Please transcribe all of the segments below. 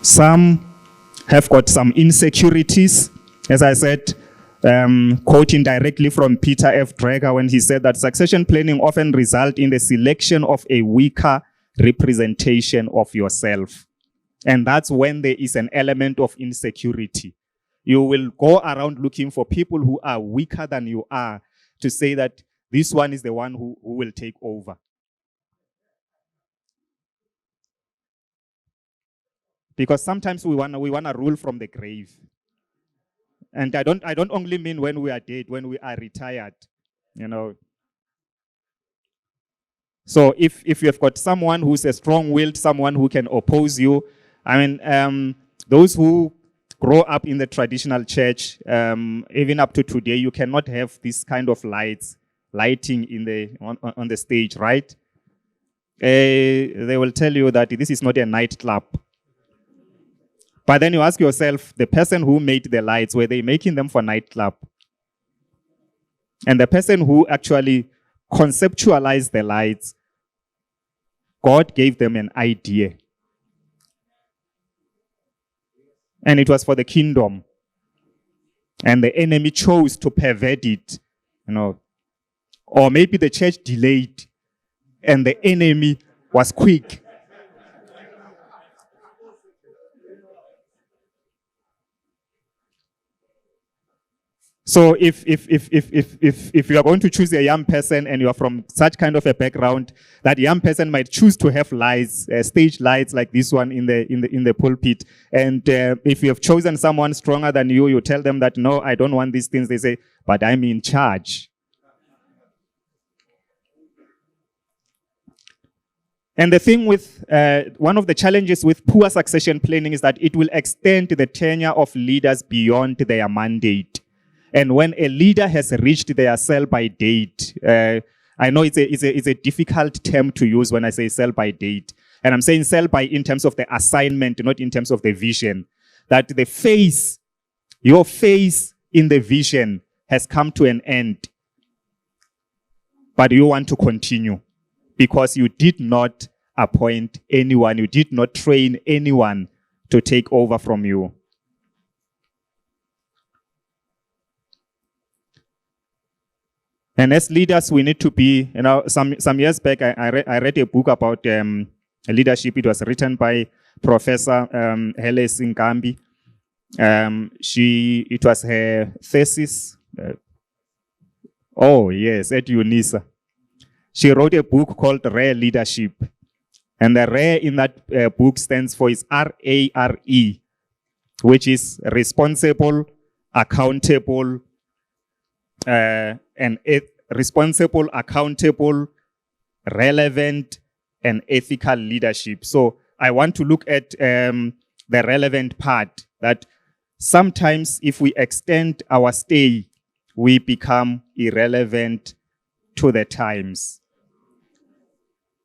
Some have got some insecurities, as I said, quoting directly from Peter F. Drucker when he said that succession planning often results in the selection of a weaker representation of yourself. And that's when there is an element of insecurity. You will go around looking for people who are weaker than you are to say that this one is the one who will take over. Because sometimes we want to rule from the grave. And I don't only mean when we are dead, when we are retired, you know. So if you have got someone who's a strong-willed, someone who can oppose you, I mean, those who grow up in the traditional church, even up to today, you cannot have this kind of lighting on the stage, right? They will tell you that this is not a nightclub. But then you ask yourself, the person who made the lights, were they making them for nightclub? And the person who actually conceptualized the lights, God gave them an idea. And it was for the kingdom. And the enemy chose to pervert it, you know. Or maybe the church delayed and the enemy was quick. So if you are going to choose a young person and you are from such kind of a background, that young person might choose to have lights, stage lights like this one in the pulpit. And if you have chosen someone stronger than you, you tell them that, no, I don't want these things. They say, but I'm in charge. And the thing with, one of the challenges with poor succession planning is that it will extend the tenure of leaders beyond their mandate. And when a leader has reached their sell-by date, I know it's a difficult term to use when I say sell-by date. And I'm saying sell-by in terms of the assignment, not in terms of the vision. That the phase, your phase in the vision has come to an end. But you want to continue because you did not appoint anyone, you did not train anyone to take over from you. And as leaders, we need to be, you know, some years back, I read a book about leadership. It was written by Professor Hele Sinkambi. It was her thesis. Oh, yes, at UNISA. She wrote a book called Rare Leadership. And the rare in that book stands for is RARE, which is responsible, accountable, responsible, accountable, relevant, and ethical leadership. So I want to look at the relevant part, that sometimes if we extend our stay, we become irrelevant to the times.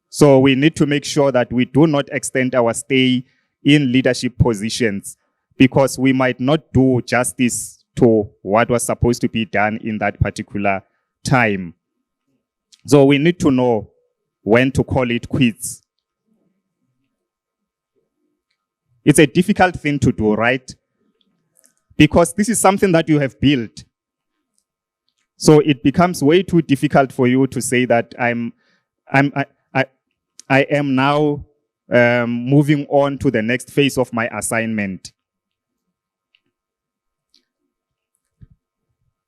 So we need to make sure that we do not extend our stay in leadership positions, because we might not do justice to what was supposed to be done in that particular time. So we need to know when to call it quits. It's a difficult thing to do, right? Because this is something that you have built. So it becomes way too difficult for you to say that I am now moving on to the next phase of my assignment.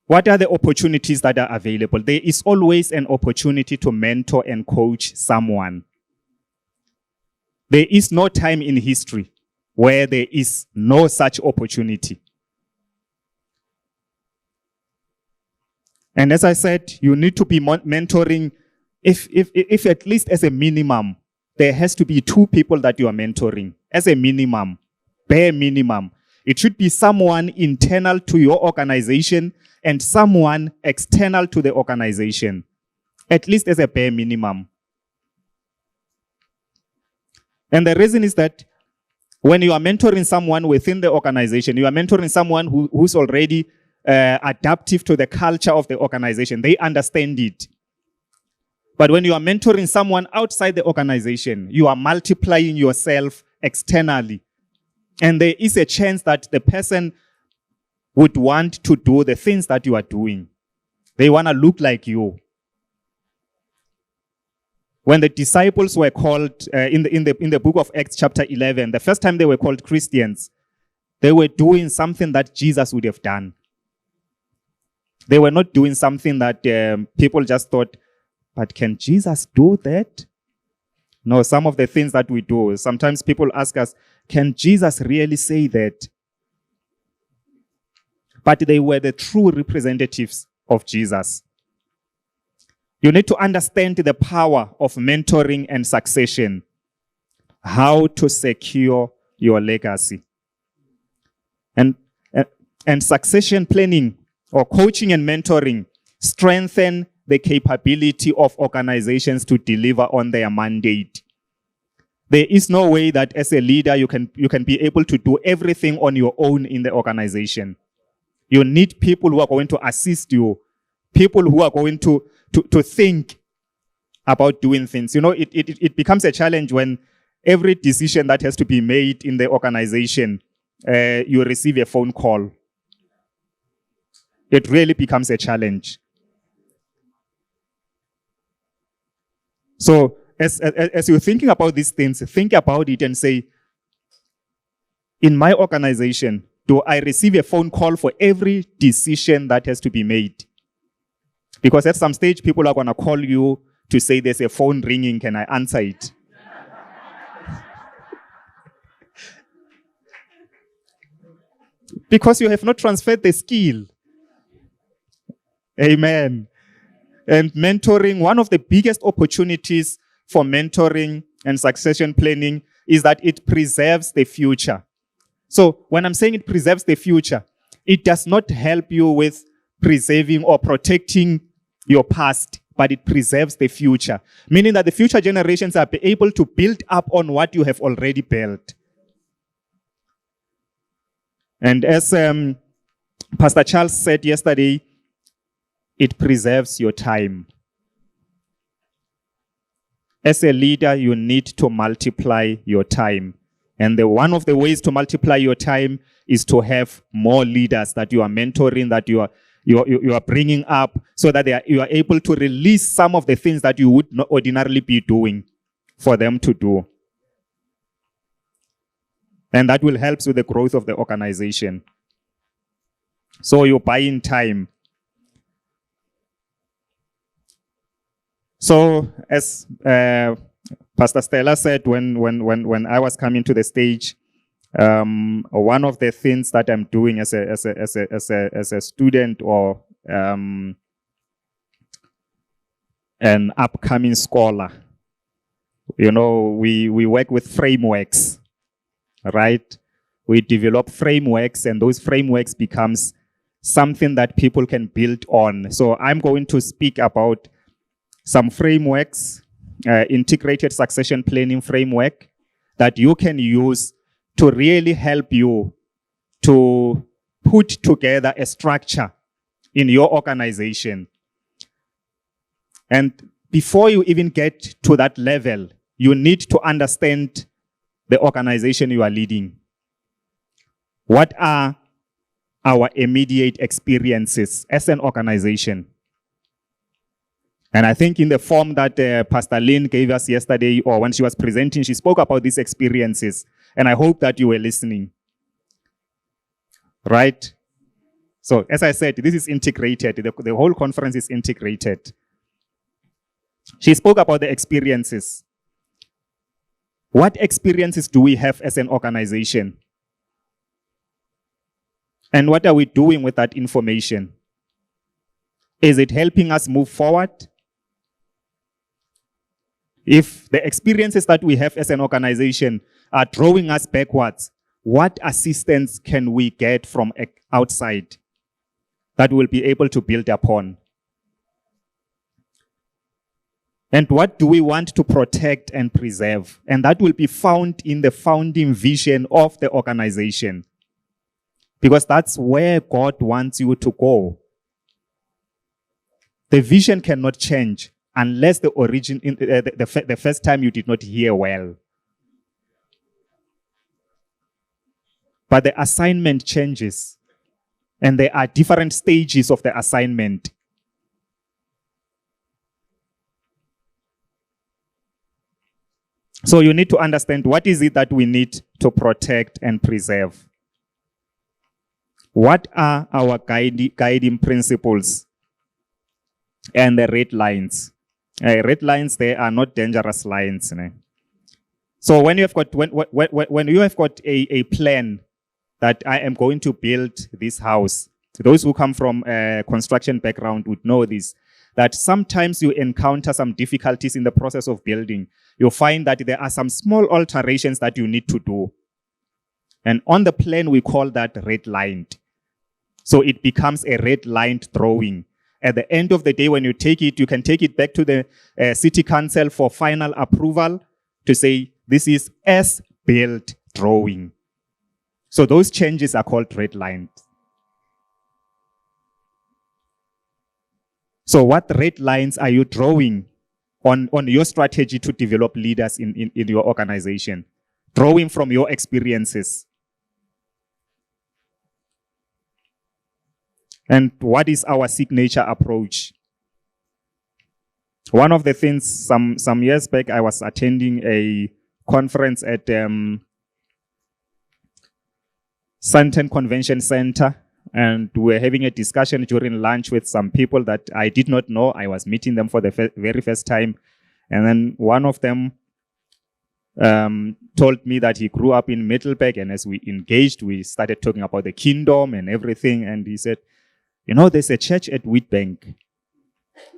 What are the opportunities that are available? There is always an opportunity to mentor and coach someone. There is no time in history where there is no such opportunity. And as I said, you need to be mentoring. If at least as a minimum, there has to be 2 people that you are mentoring. As a minimum, bare minimum. It should be someone internal to your organization and someone external to the organization, at least as a bare minimum. And the reason is that when you are mentoring someone within the organization, you are mentoring someone who's already adaptive to the culture of the organization. They understand it. But when you are mentoring someone outside the organization, you are multiplying yourself externally. And there is a chance that the person would want to do the things that you are doing. They want to look like you. When the disciples were called in the book of Acts chapter 11, the first time they were called Christians, they were doing something that Jesus would have done. They were not doing something that people just thought, but can Jesus do that? No, some of the things that we do, sometimes people ask us, can Jesus really say that? But they were the true representatives of Jesus. You need to understand the power of mentoring and succession, how to secure your legacy. And succession planning or coaching and mentoring strengthen the capability of organizations to deliver on their mandate. There is no way that as a leader you can be able to do everything on your own in the organization. You need people who are going to assist you, people who are going to think about doing things. You know, it becomes a challenge when every decision that has to be made in the organization, you receive a phone call. It really becomes a challenge. So as you're thinking about these things, think about it and say, in my organization, do I receive a phone call for every decision that has to be made? Because at some stage, people are going to call you to say there's a phone ringing, can I answer it? Because you have not transferred the skill. Amen. And mentoring, one of the biggest opportunities for mentoring and succession planning is that it preserves the future. So when I'm saying it preserves the future, it does not help you with preserving or protecting your past, but it preserves the future. Meaning that the future generations are able to build up on what you have already built. And as Pastor Charles said yesterday, it preserves your time. As a leader, you need to multiply your time. And one of the ways to multiply your time is to have more leaders that you are mentoring, that you are bringing up, so that you are able to release some of the things that you would not ordinarily be doing for them to do. And that will help with the growth of the organization. So you're buying time. So as Pastor Stella said when I was coming to the stage, one of the things that I'm doing as a student or an upcoming scholar, you know, we work with frameworks, right? We develop frameworks, and those frameworks becomes something that people can build on. So I'm going to speak about some frameworks, integrated succession planning framework that you can use to really help you to put together a structure in your organization. And before you even get to that level, you need to understand the organization you are leading. What are our immediate experiences as an organization? And I think in the form that Pastor Lynn gave us yesterday, or when she was presenting, she spoke about these experiences. And I hope that you were listening. Right? So, as I said, this is integrated. The whole conference is integrated. She spoke about the experiences. What experiences do we have as an organization? And what are we doing with that information? Is it helping us move forward? If the experiences that we have as an organization are drawing us backwards, what assistance can we get from outside that we'll be able to build upon? And what do we want to protect and preserve? And that will be found in the founding vision of the organization. Because that's where God wants you to go. The vision cannot change unless the first time you did not hear well. but the assignment changes. And there are different stages of the assignment. So you need to understand what is it that we need to protect and preserve. What are our guiding principles and the red lines? Red lines, they are not dangerous lines. So when you have got when you have got a plan that I am going to build this house, those who come from a construction background would know this, that sometimes you encounter some difficulties in the process of building. You'll find that there are some small alterations that you need to do. And on the plan, we call that red lined. So it becomes a red lined drawing. At the end of the day, when you take it, you can take it back to the city council for final approval to say, this is as-built drawing. So those changes are called red lines. So what red lines are you drawing on your strategy to develop leaders in your organization? Drawing from your experiences. And what is our signature approach? One of the things, some years back, I was attending a conference at Santon Convention Center, and we were having a discussion during lunch with some people that I did not know. I was meeting them for the very first time. And then one of them told me that he grew up in Middelburg, and as we engaged, we started talking about the kingdom and everything. And he said, you know, there's a church at Witbank.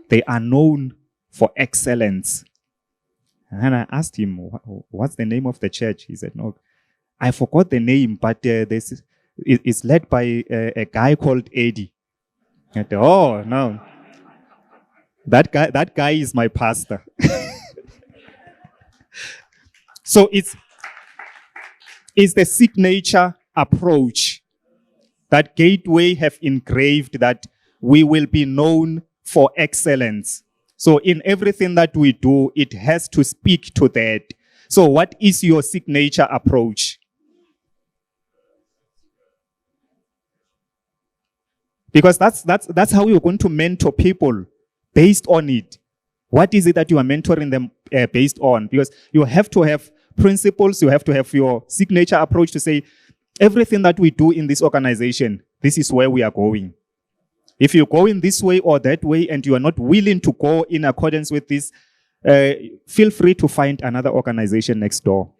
They are known for excellence. And I asked him, what's the name of the church? He said, no, I forgot the name, but it's led by a guy called Eddie. I said, oh, no. That guy is my pastor. So it's the signature approach that Gateway have engraved, that we will be known for excellence. So in everything that we do, it has to speak to that. So what is your signature approach? Because that's how you're going to mentor people, based on it. What is it that you are mentoring them based on? Because you have to have principles, you have to have your signature approach to say, everything that we do in this organization, this is where we are going. If you're going this way or that way and you are not willing to go in accordance with this, feel free to find another organization next door.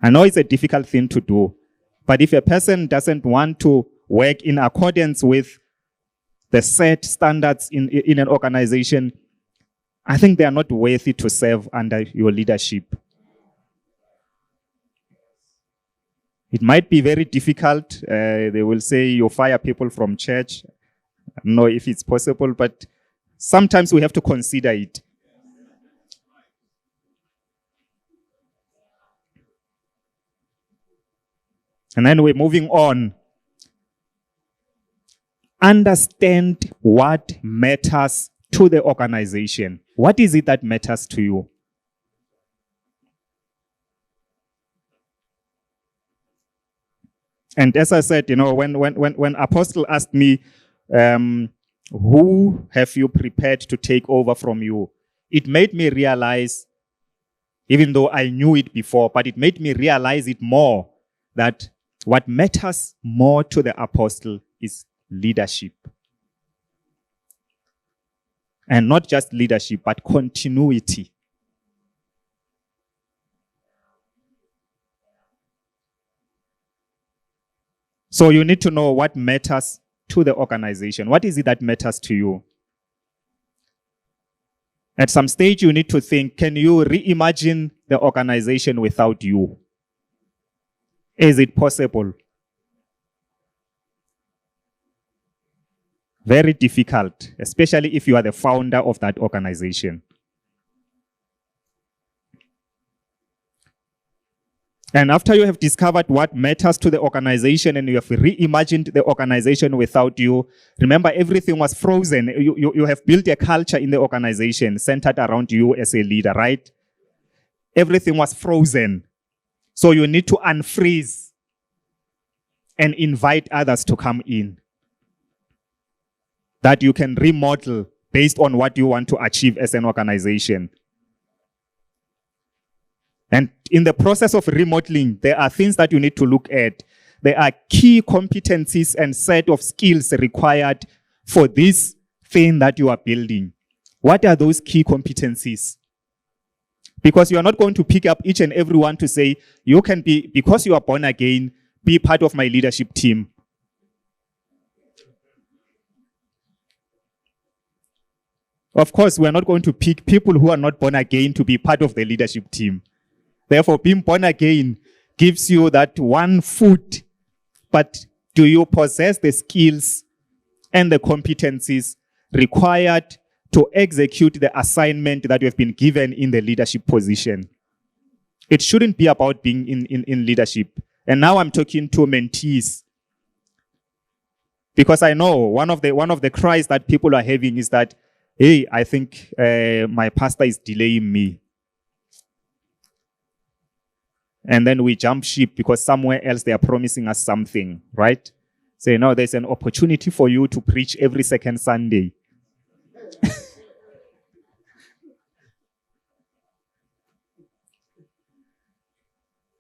I know it's a difficult thing to do, but if a person doesn't want to work in accordance with the set standards in an organization, I think they are not worthy to serve under your leadership. It might be very difficult. They will say you fire people from church. I don't know if it's possible, but sometimes we have to consider it. And then we're moving on. Understand what matters to the organization. What is it that matters to you? And as I said, you know, when Apostle asked me, who have you prepared to take over from you? It made me realize, even though I knew it before, but it made me realize it more, that what matters more to the apostle is leadership. And not just leadership, but continuity. So you need to know what matters to the organization. What is it that matters to you? At some stage, you need to think, can you reimagine the organization without you? Is it possible? Very difficult, especially if you are the founder of that organization. And after you have discovered what matters to the organization and you have reimagined the organization without you, remember everything was frozen. You have built a culture in the organization centered around you as a leader, right? Everything was frozen. So you need to unfreeze. and invite others to come in. That you can remodel based on what you want to achieve as an organization. And in the process of remodeling, there are things that you need to look at. There are key competencies and set of skills required for this thing that you are building. What are those key competencies? Because you are not going to pick up each and every one to say, you can be, because you are born again, be part of my leadership team. Of course, we are not going to pick people who are not born again to be part of the leadership team. Therefore, being born again gives you that one foot, but do you possess the skills and the competencies required to execute the assignment that you have been given in the leadership position? It shouldn't be about being in leadership. And now I'm talking to mentees. Because I know one of the cries that people are having is that, hey, I think my pastor is delaying me. And then we jump ship because somewhere else they are promising us something, right? Say, no, there's an opportunity for you to preach every second Sunday.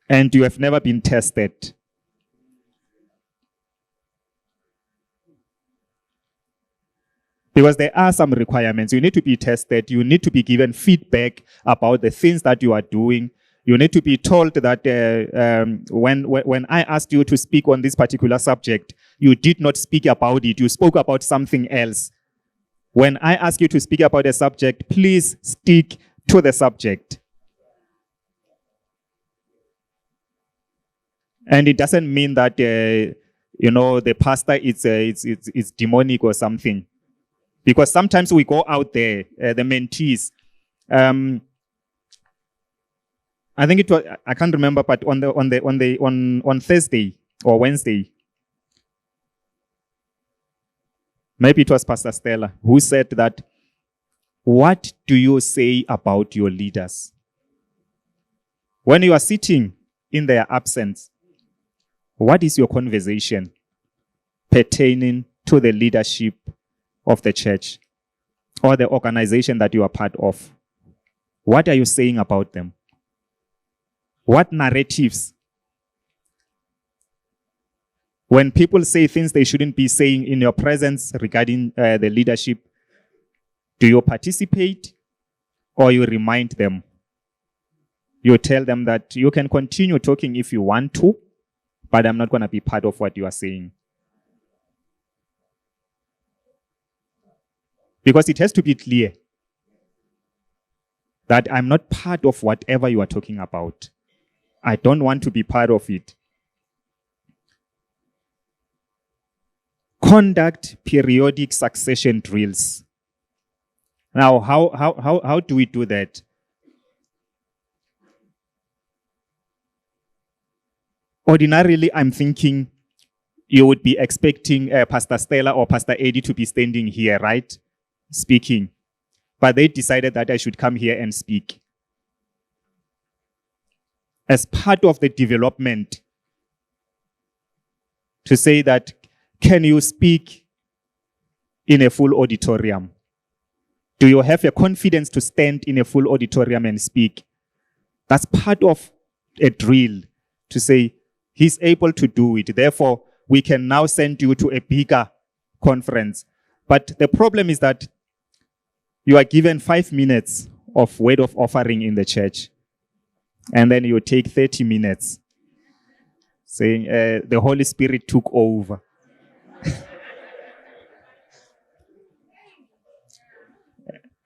And you have never been tested. Because there are some requirements. You need to be tested. You need to be given feedback about the things that you are doing. You need to be told that when I asked you to speak on this particular subject, you did not speak about it. You spoke about something else. When I ask you to speak about a subject, please stick to the subject. And it doesn't mean that the pastor is demonic or something, because sometimes we go out there, the mentees. I think it was, I can't remember, but on Thursday or Wednesday, maybe it was Pastor Stella who said that, what do you say about your leaders? When you are sitting in their absence, what is your conversation pertaining to the leadership of the church or the organization that you are part of? What are you saying about them? What narratives? When people say things they shouldn't be saying in your presence regarding the leadership, do you participate or you remind them? You tell them that you can continue talking if you want to, but I'm not going to be part of what you are saying. Because it has to be clear that I'm not part of whatever you are talking about. I don't want to be part of it. Conduct periodic succession drills. Now, how do we do that? Ordinarily, I'm thinking you would be expecting Pastor Stella or Pastor Eddie to be standing here, right? Speaking. But they decided that I should come here and speak. As part of the development, to say that, can you speak in a full auditorium? Do you have a confidence to stand in a full auditorium and speak? That's part of a drill to say, he's able to do it. Therefore, we can now send you to a bigger conference. But the problem is that you are given 5 minutes of word of offering in the church. And then you take 30 minutes saying the Holy Spirit took over.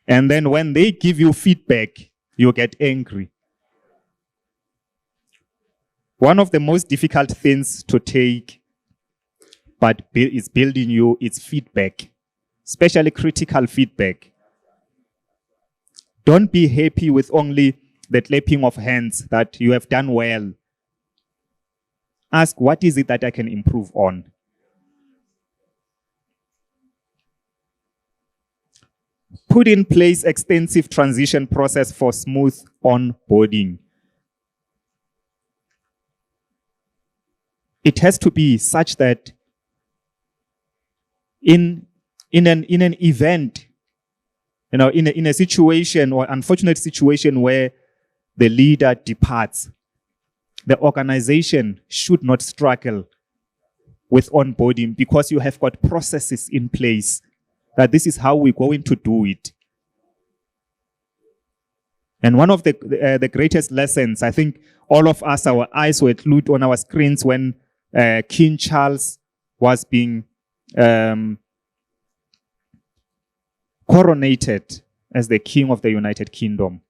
And then when they give you feedback, you get angry. One of the most difficult things to take, but is building you, is feedback, especially critical feedback. Don't be happy with only the clapping of hands that you have done well. Ask, what is it that I can improve on? Put in place extensive transition process for smooth onboarding. it has to be such that in an event, in a situation or unfortunate situation where the leader departs, the organization should not struggle with onboarding, because you have got processes in place that this is how we're going to do it. And one of the greatest lessons, I think all of us, our eyes were glued on our screens when King Charles was being coronated as the King of the United Kingdom.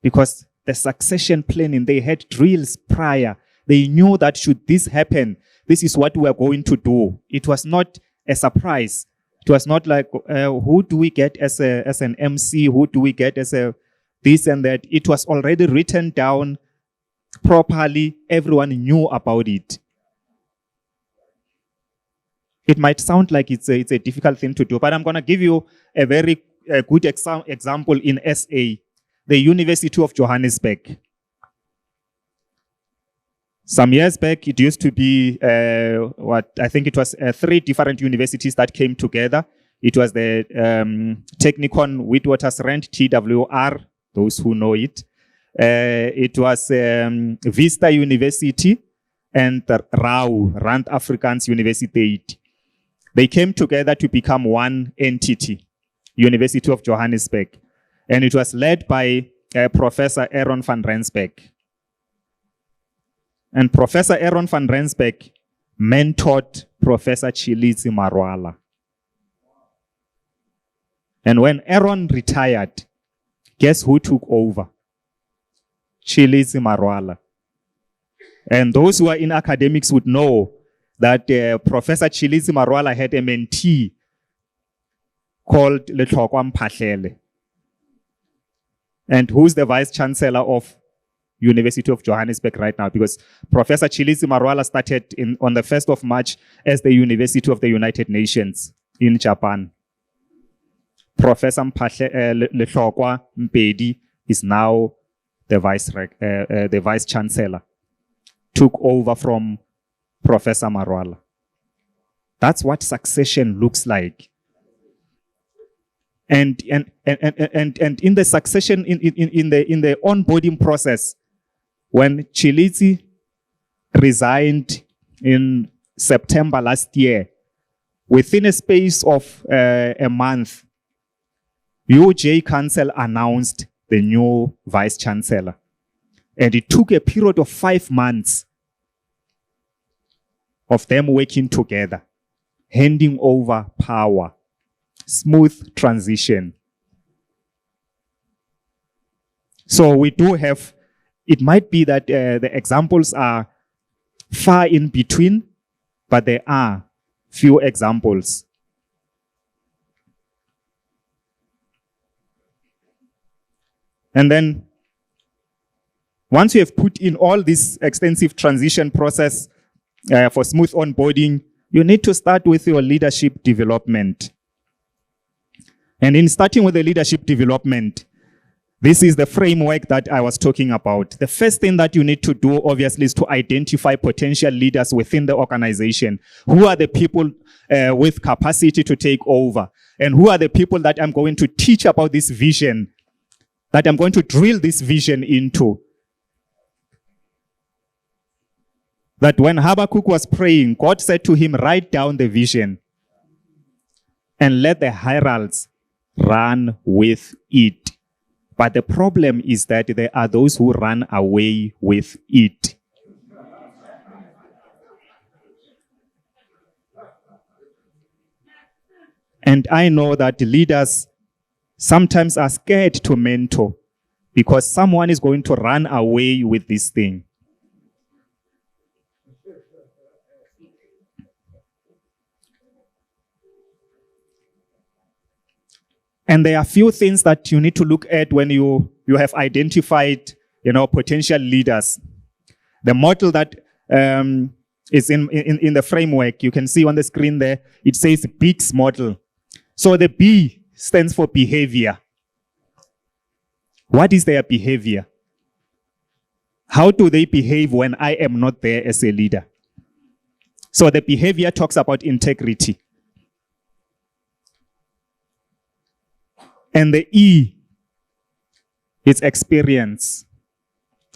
Because the succession planning, they had drills prior. They knew that should this happen, this is what we are going to do. It was not a surprise. It was not like, who do we get as an MC? Who do we get as a this and that? It was already written down properly. Everyone knew about it. It might sound like it's a difficult thing to do, but I'm going to give you a very good example in SA, the University of Johannesburg. Some years back, it used to be I think it was 3 different universities that came together. It was the Technikon Witwatersrand, TWR, those who know it. It was Vista University and RAU, Rand Afrikaans Universiteit. They came together to become one entity, University of Johannesburg. And it was led by Professor Aaron van Rensburg. And Professor Aaron van Rensburg mentored Professor Tshilidzi Marwala. And when Aaron retired, guess who took over? Tshilidzi Marwala. And those who are in academics would know that Professor Tshilidzi Marwala had a mentee called Letlhokwa Mphahlele. And who's the Vice Chancellor of University of Johannesburg right now? Because Professor Tshilidzi Marwala started on the 1st of March as the University of the United Nations in Japan. Professor Letlhokwa Mpedi is now the Vice Chancellor. Took over from Professor Marwala. That's what succession looks like. And in the succession, in the onboarding process, when Tshilidzi resigned in September last year, within a space of a month, UJ Council announced the new Vice Chancellor. And it took a period of 5 months of them working together, handing over power, smooth transition. So we do have, it might be that the examples are far in between, but there are few examples. And then, once you have put in all this extensive transition process for smooth onboarding, you need to start with your leadership development. And in starting with the leadership development, this is the framework that I was talking about. The first thing that you need to do, obviously, is to identify potential leaders within the organization. Who are the people with capacity to take over? And who are the people that I'm going to teach about this vision, that I'm going to drill this vision into? That when Habakkuk was praying, God said to him, write down the vision and let the heralds run with it. But the problem is that there are those who run away with it. And I know that leaders sometimes are scared to mentor because someone is going to run away with this thing. And there are few things that you need to look at when you have identified, potential leaders. The model that is in the framework, you can see on the screen there, it says BIGS model. So the B stands for behavior. What is their behavior? How do they behave when I am not there as a leader? So the behavior talks about integrity. And the E is experience.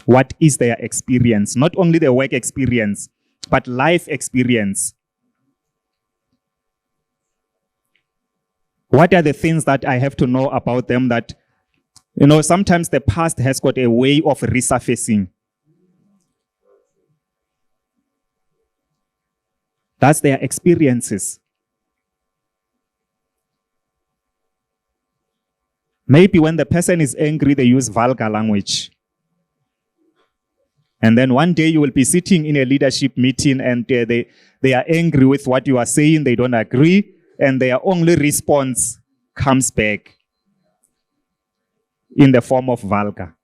What is their experience? Not only the work experience, but life experience. What are the things that I have to know about them that, sometimes the past has got a way of resurfacing. That's their experiences. Maybe when the person is angry, they use vulgar language. And then one day you will be sitting in a leadership meeting and they are angry with what you are saying, they don't agree, and their only response comes back in the form of vulgar.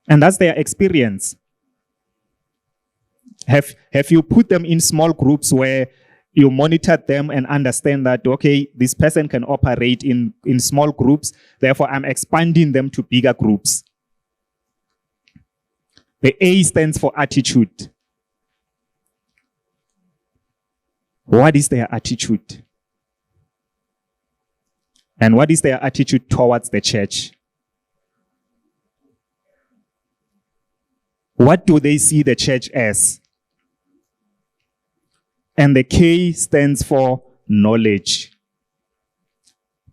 And that's their experience. Have you put them in small groups where you monitor them and understand that, okay, this person can operate in small groups, therefore I'm expanding them to bigger groups. The A stands for attitude. What is their attitude? And what is their attitude towards the church? What do they see the church as? And the K stands for knowledge.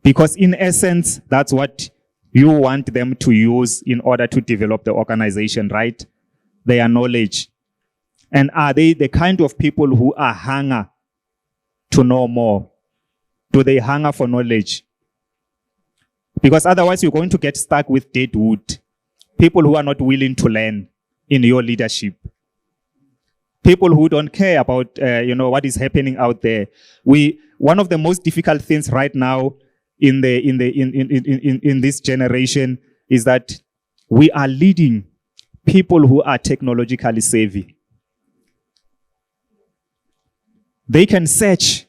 Because in essence, that's what you want them to use in order to develop the organization, right? Their knowledge. And are they the kind of people who are hunger to know more? Do they hunger for knowledge? Because otherwise you're going to get stuck with dead wood. People who are not willing to learn in your leadership. People who don't care about, what is happening out there. One of the most difficult things right now in this generation is that we are leading people who are technologically savvy. They can search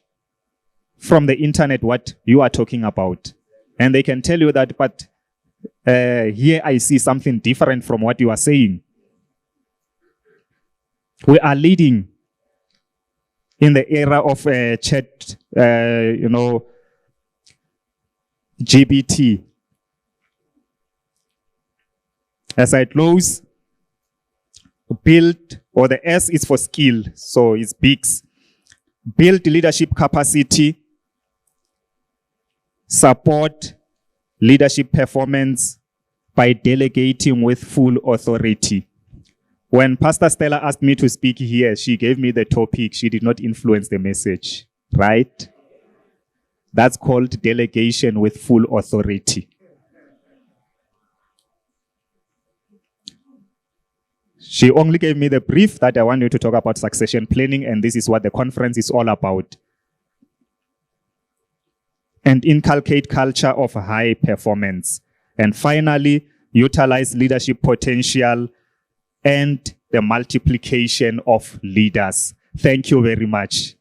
from the internet what you are talking about. And they can tell you that, but here I see something different from what you are saying. We are leading in the era of chat, GBT. As I close, build, or the S is for skill, so it's BIGS. Build leadership capacity, support leadership performance by delegating with full authority. When Pastor Stella asked me to speak here, she gave me the topic. She did not influence the message, right? That's called delegation with full authority. She only gave me the brief that I want you to talk about succession planning, and this is what the conference is all about. And inculcate culture of high performance. And finally, utilize leadership potential and the multiplication of leaders. Thank you very much.